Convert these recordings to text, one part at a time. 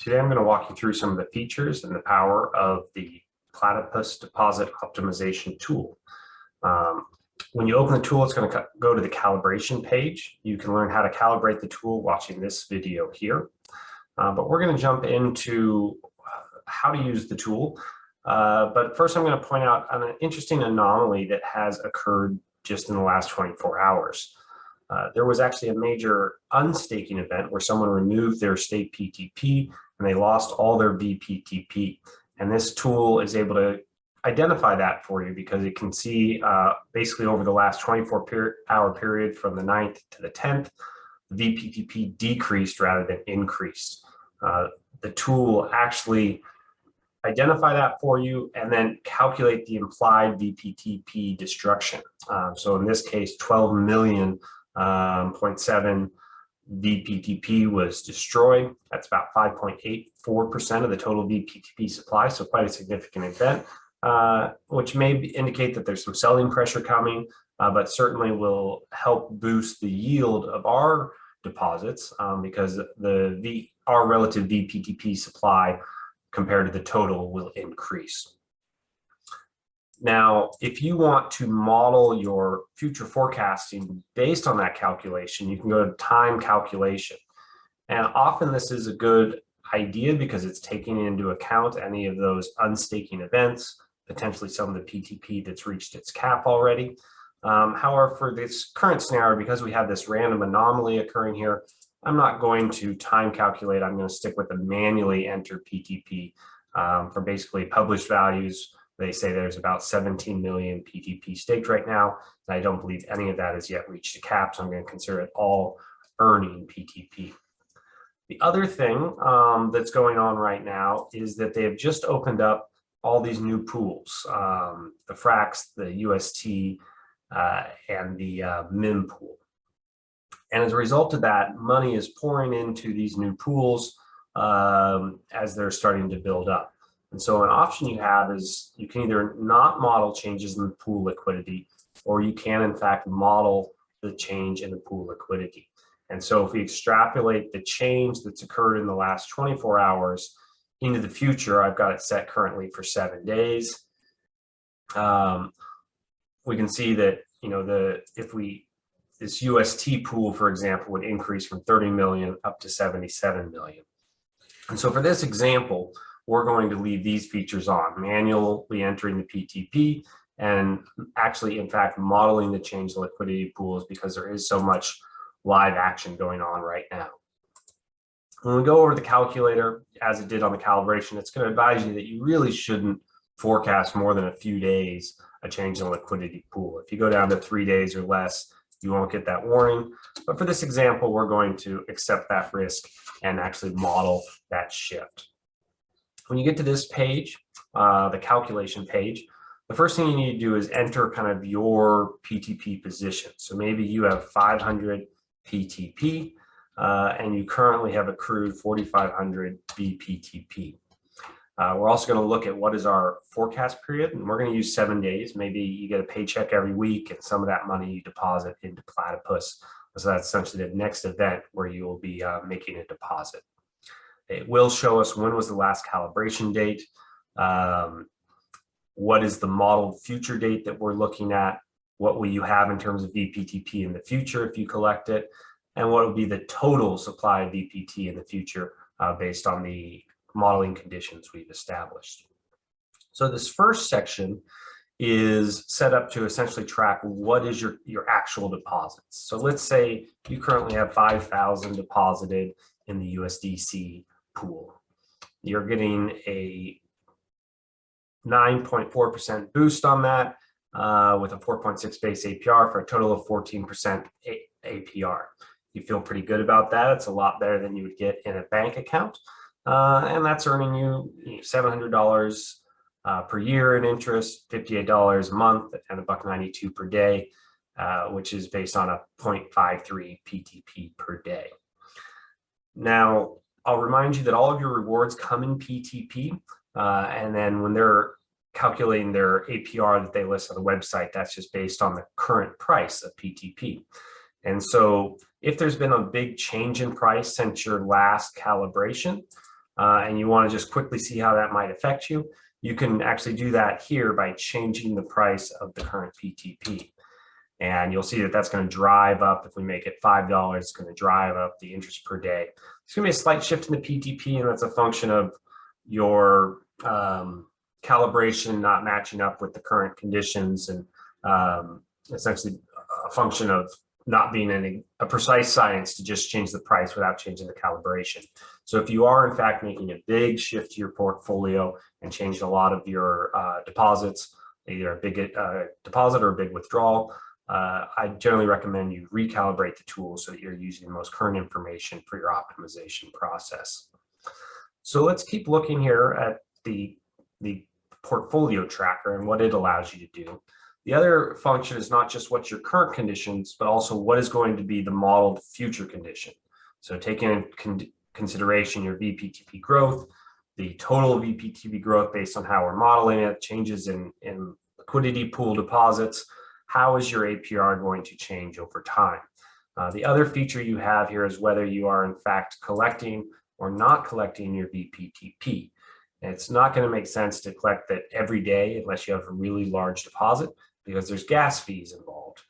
Today I'm going to walk you through some of the features and the power of the Platypus deposit optimization tool. When you open the tool, it's going to go to the calibration page. You can learn how to calibrate the tool watching this video here. But we're going to jump into how to use the tool. But first I'm going to point out an interesting anomaly that has occurred just in the last 24 hours. There was actually a major unstaking event where someone removed their staked PTP and they lost all their VPTP. And this tool is able to identify that for you because it can see basically over the last 24-hour period from the 9th to the 10th, the VPTP decreased rather than increased. The tool will actually identify that for you and then calculate the implied VPTP destruction. So in this case, 12 million 0.7 VPTP was destroyed. That's about 5.84% of the total VPTP supply, so quite a significant event, which may indicate that there's some selling pressure coming, but certainly will help boost the yield of our deposits because our relative VPTP supply compared to the total will increase. Now, if you want to model your future forecasting based on that calculation, you can go to time calculation. And often this is a good idea because it's taking into account any of those unstaking events, potentially some of the PTP that's reached its cap already. However, for this current scenario, because we have this random anomaly occurring here, I'm not going to time calculate. I'm going to stick with the manually enter PTP for basically published values. They say there's about 17 million PTP staked right now, and I don't believe any of that has yet reached a cap, so I'm going to consider it all earning PTP. The other thing that's going on right now is that they have just opened up all these new pools, the FRAX, the UST, and the MIM pool. And as a result of that, money is pouring into these new pools as they're starting to build up. And so an option you have is you can either not model changes in the pool liquidity, or you can in fact model the change in the pool liquidity. And so if we extrapolate the change that's occurred in the last 24 hours into the future, I've got it set currently for 7 days. We can see that, you know, this UST pool, for example, would increase from 30 million up to 77 million. And so for this example, we're going to leave these features on, manually entering the PTP and actually, in fact, modeling the change in liquidity pools because there is so much live action going on right now. When we go over the calculator, as it did on the calibration, it's going to advise you that you really shouldn't forecast more than a few days a change in the liquidity pool. If you go down to 3 days or less, you won't get that warning. But for this example, we're going to accept that risk and actually model that shift. When you get to this page, the calculation page, the first thing you need to do is enter kind of your PTP position. So maybe you have 500 PTP and you currently have accrued 4,500 VPTP. We're also going to look at what is our forecast period, and we're going to use 7 days. Maybe you get a paycheck every week and some of that money you deposit into Platypus. So that's essentially the next event where you will be making a deposit. It will show us when was the last calibration date, what is the modeled future date that we're looking at, what will you have in terms of VPTP in the future if you collect it, and what will be the total supply of VPT in the future based on the modeling conditions we've established. So this first section is set up to essentially track what is your actual deposits. So let's say you currently have 5,000 deposited in the USDC pool. You're getting a 9.4% boost on that with a 4.6 base APR for a total of 14% APR. You feel pretty good about that. It's a lot better than you would get in a bank account. And that's earning you $700 per year in interest, $58 a month, and $1.92 per day, which is based on a 0.53 PTP per day. Now, I'll remind you that all of your rewards come in PTP, and then when they're calculating their APR that they list on the website, that's just based on the current price of PTP. And so if there's been a big change in price since your last calibration, and you want to just quickly see how that might affect you, you can actually do that here by changing the price of the current PTP. And you'll see that that's going to drive up. If we make it $5, it's going to drive up the interest per day. It's going to be a slight shift in the PTP, and that's a function of your calibration not matching up with the current conditions, and essentially a function of not being a precise science to just change the price without changing the calibration. So if you are in fact making a big shift to your portfolio and changing a lot of your deposits, either a big deposit or a big withdrawal, I generally recommend you recalibrate the tool so that you're using the most current information for your optimization process. So let's keep looking here at the portfolio tracker and what it allows you to do. The other function is not just what's your current conditions, but also what is going to be the modeled future condition. So taking into consideration your VPTP growth, the total VPTP growth based on how we're modeling it, changes in liquidity pool deposits, how is your APR going to change over time? The other feature you have here is whether you are in fact collecting or not collecting your VPTP. And it's not going to make sense to collect that every day unless you have a really large deposit, because there's gas fees involved.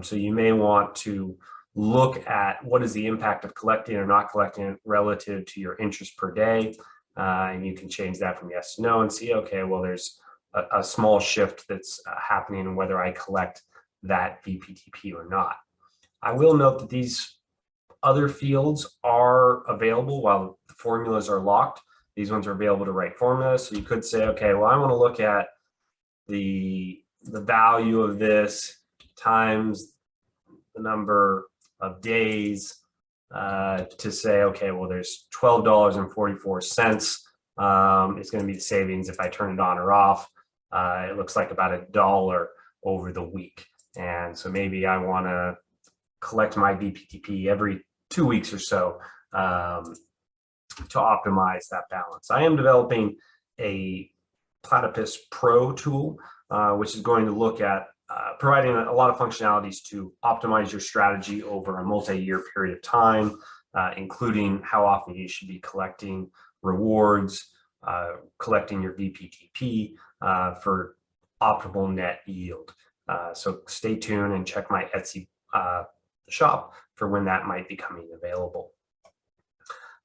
So you may want to look at what is the impact of collecting or not collecting relative to your interest per day. And you can change that from yes to no and see, okay, well, there's a small shift that's happening in whether I collect that VPTP or not. I will note that these other fields are available while the formulas are locked. These ones are available to write formulas. So you could say, okay, well, I want to look at the value of this times the number of days to say, okay, well, there's $12.44. It's going to be the savings if I turn it on or off. It looks like about $1 over the week. And so maybe I want to collect my VPTP every 2 weeks or so to optimize that balance. I am developing a Platypus Pro tool, which is going to look at providing a lot of functionalities to optimize your strategy over a multi-year period of time, including how often you should be collecting rewards, collecting your VPTP for optimal net yield. So stay tuned and check my Etsy shop for when that might be coming available.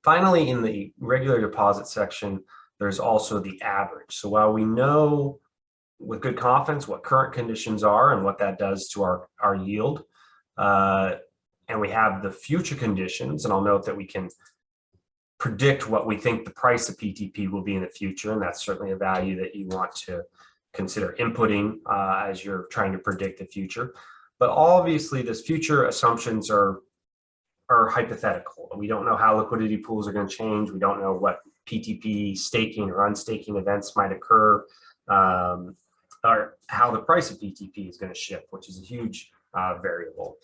Finally, in the regular deposit section, there's also the average. So while we know with good confidence what current conditions are and what that does to our yield, and we have the future conditions, and I'll note that we can predict what we think the price of PTP will be in the future, and that's certainly a value that you want to consider inputting as you're trying to predict the future. But obviously, this future assumptions are hypothetical. We don't know how liquidity pools are going to change. We don't know what PTP staking or unstaking events might occur, or how the price of PTP is going to shift, which is a huge variable.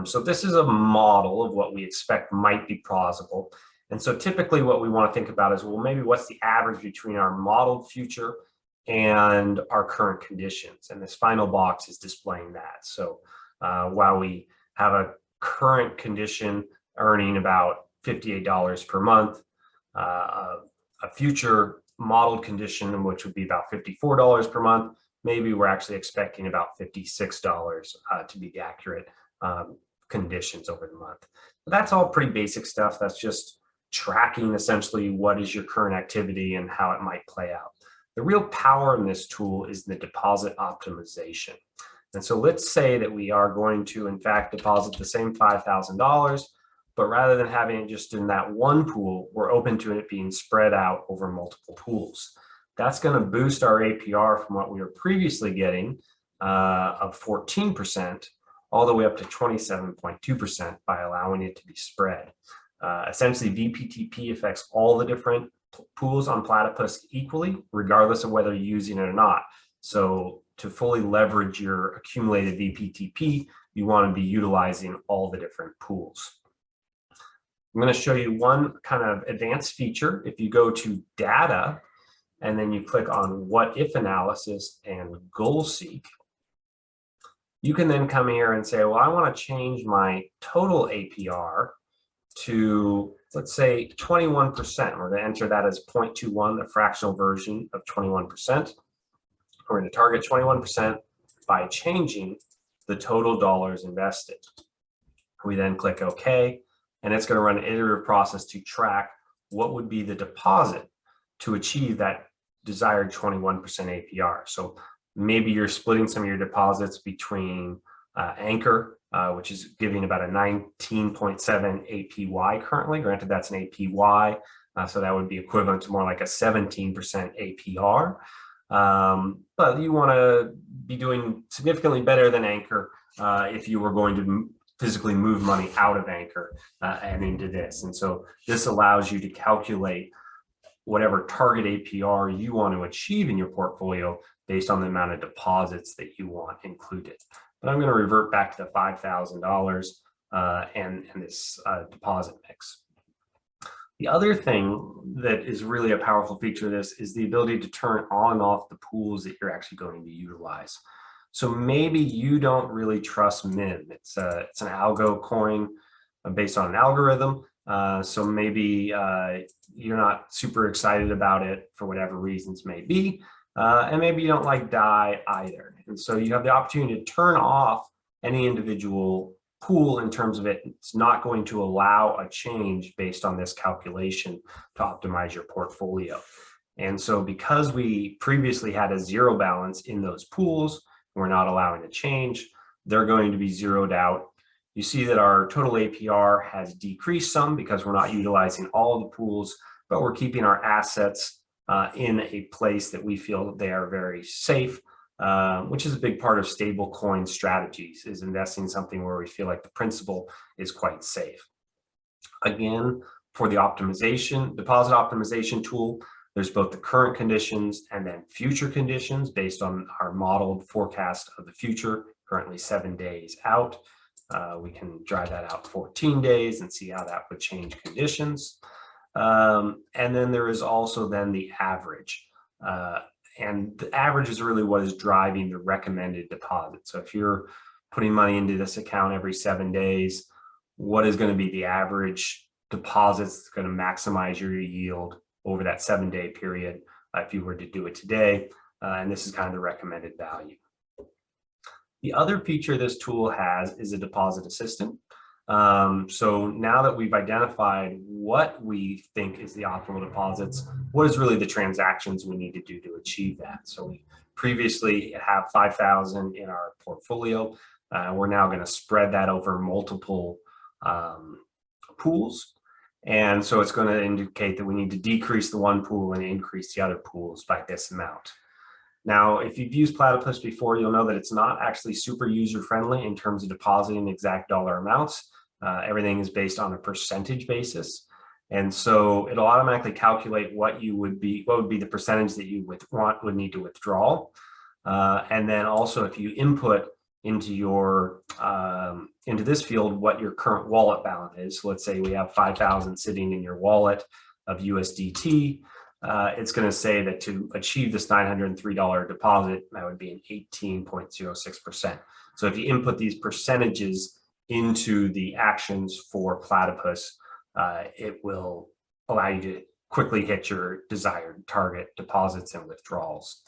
So this is a model of what we expect might be plausible. And so typically what we want to think about is, well, maybe what's the average between our modeled future and our current conditions? And this final box is displaying that. So while we have a current condition earning about $58 per month, a future modeled condition, which would be about $54 per month, maybe we're actually expecting about $56 to be the accurate conditions over the month. But that's all pretty basic stuff. That's just tracking essentially what is your current activity and how it might play out. The real power in this tool is the deposit optimization. And so let's say that we are going to, in fact, deposit the same $5,000, but rather than having it just in that one pool, we're open to it being spread out over multiple pools. That's going to boost our APR from what we were previously getting of 14% all the way up to 27.2% by allowing it to be spread. Essentially, VPTP affects all the different pools on Platypus equally, regardless of whether you're using it or not. So to fully leverage your accumulated VPTP, you want to be utilizing all the different pools. I'm going to show you one kind of advanced feature. If you go to data and then you click on what if analysis and goal seek, you can then come here and say, well, I want to change my total APR to, let's say, 21%. We're going to enter that as 0.21, the fractional version of 21%. We're going to target 21% by changing the total dollars invested. We then click OK, and it's going to run an iterative process to track what would be the deposit to achieve that desired 21% APR. So maybe you're splitting some of your deposits between Anchor, which is giving about a 19.7 APY currently. Granted, that's an APY, so that would be equivalent to more like a 17% APR. But you want to be doing significantly better than Anchor if you were going to physically move money out of Anchor and into this. And so this allows you to calculate whatever target APR you want to achieve in your portfolio based on the amount of deposits that you want included. But I'm going to revert back to the $5,000 and this deposit mix. The other thing that is really a powerful feature of this is the ability to turn on and off the pools that you're actually going to utilize. So maybe you don't really trust MIM. It's an algo coin based on an algorithm. So maybe you're not super excited about it for whatever reasons may be. And maybe you don't like DAI either. And so you have the opportunity to turn off any individual pool in terms of it's not going to allow a change based on this calculation to optimize your portfolio. And so because we previously had a zero balance in those pools, we're not allowing a change, they're going to be zeroed out. You see that our total APR has decreased some because we're not utilizing all the pools, but we're keeping our assets in a place that we feel they are very safe, which is a big part of stable coin strategies, is investing in something where we feel like the principal is quite safe. Again, for the optimization, deposit optimization tool, there's both the current conditions and then future conditions based on our modeled forecast of the future, currently 7 days out. We can drive that out 14 days and see how that would change conditions. And then there is also then the average. And the average is really what is driving the recommended deposit. So if you're putting money into this account every 7 days, what is going to be the average deposits that's going to maximize your yield over that 7-day period if you were to do it today? And this is kind of the recommended value. The other feature this tool has is a deposit assistant. So now that we've identified what we think is the optimal deposits, what is really the transactions we need to do to achieve that? So we previously have 5,000 in our portfolio. We're now going to spread that over multiple pools. And so it's going to indicate that we need to decrease the one pool and increase the other pools by this amount. Now, if you've used Platypus before, you'll know that it's not actually super user-friendly in terms of depositing exact dollar amounts. Everything is based on a percentage basis. And so it'll automatically calculate what would be the percentage that you would need to withdraw. And then also if you input into your into this field what your current wallet balance is. So let's say we have 5,000 sitting in your wallet of USDT. It's going to say that to achieve this $903 deposit, that would be an 18.06%. So if you input these percentages into the actions for Platypus, it will allow you to quickly hit your desired target deposits and withdrawals.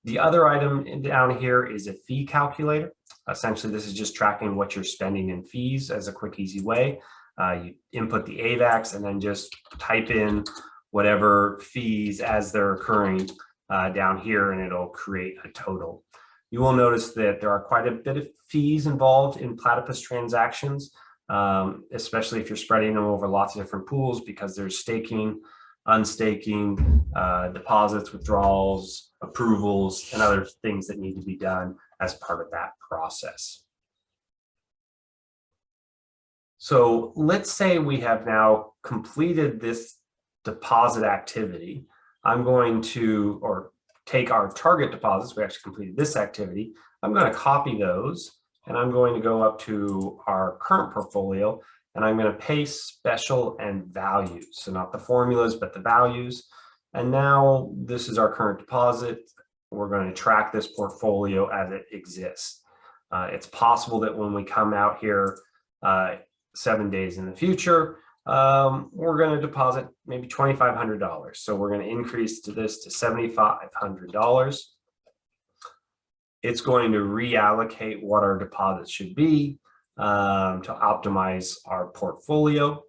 The other item down here is a fee calculator. Essentially, this is just tracking what you're spending in fees as a quick, easy way. You input the AVAX and then just type in whatever fees as they're occurring down here, and it'll create a total. You will notice that there are quite a bit of fees involved in Platypus transactions, especially if you're spreading them over lots of different pools, because there's staking, unstaking, deposits, withdrawals, approvals, and other things that need to be done as part of that process. So let's say we have now completed this deposit activity. I'm going to, or take our target deposits, we actually completed this activity. I'm going to copy those and I'm going to go up to our current portfolio and I'm going to paste special and values. So not the formulas, but the values. And now this is our current deposit. We're going to track this portfolio as it exists. It's possible that when we come out here 7 days in the future, we're going to deposit maybe $2,500. So we're going to increase this to $7,500. It's going to reallocate what our deposits should be to optimize our portfolio.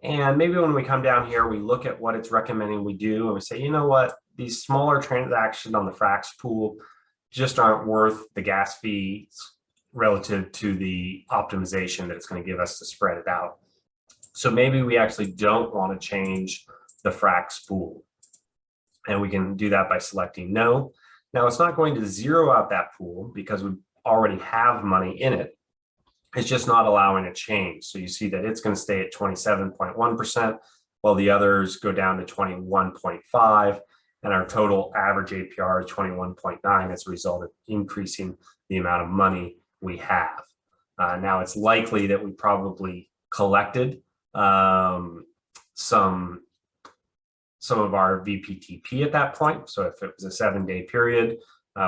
And maybe when we come down here, we look at what it's recommending we do, and we say, you know what, these smaller transactions on the Frax pool just aren't worth the gas fees relative to the optimization that it's going to give us to spread it out. So maybe we actually don't want to change the Frax pool. And we can do that by selecting no. Now, it's not going to zero out that pool because we already have money in it. It's just not allowing a change. So you see that it's going to stay at 27.1%, while the others go down to 21.5%, and our total average APR is 21.9 as a result of increasing the amount of money we have. Now, it's likely that we probably collected some of our VPTP at that point. So if it was a 7-day period,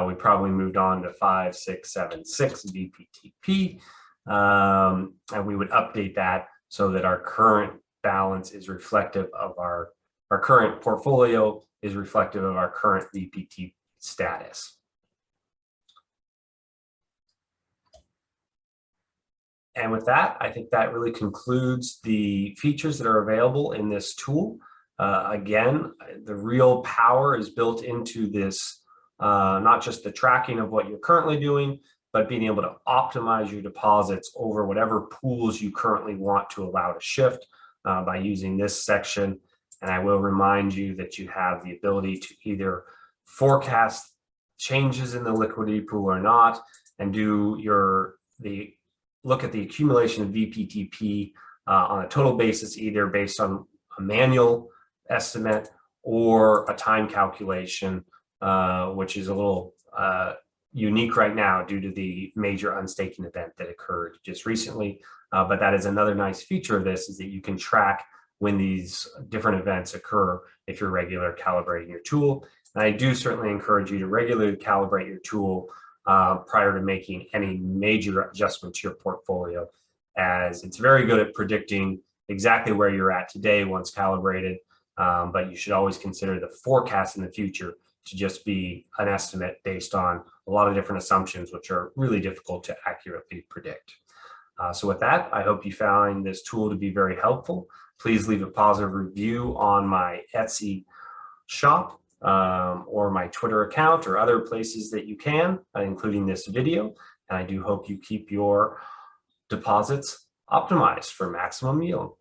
we probably moved on to 5676 VPTP. And we would update that so that our current balance is reflective of our current portfolio is reflective of our current VPT status. And with that, I think that really concludes the features that are available in this tool. Again, the real power is built into this, not just the tracking of what you're currently doing, but being able to optimize your deposits over whatever pools you currently want to allow to shift by using this section. And I will remind you that you have the ability to either forecast changes in the liquidity pool or not, and do look at the accumulation of VPTP on a total basis, either based on a manual estimate or a time calculation, which is a little unique right now due to the major unstaking event that occurred just recently. But that is another nice feature of this, is that you can track when these different events occur if you're regular calibrating your tool. And I do certainly encourage you to regularly calibrate your tool prior to making any major adjustment to your portfolio, as it's very good at predicting exactly where you're at today once calibrated. But you should always consider the forecast in the future to just be an estimate based on a lot of different assumptions, which are really difficult to accurately predict. So with that, I hope you found this tool to be very helpful. Please leave a positive review on my Etsy shop or my Twitter account or other places that you can, including this video. And I do hope you keep your deposits optimized for maximum yield.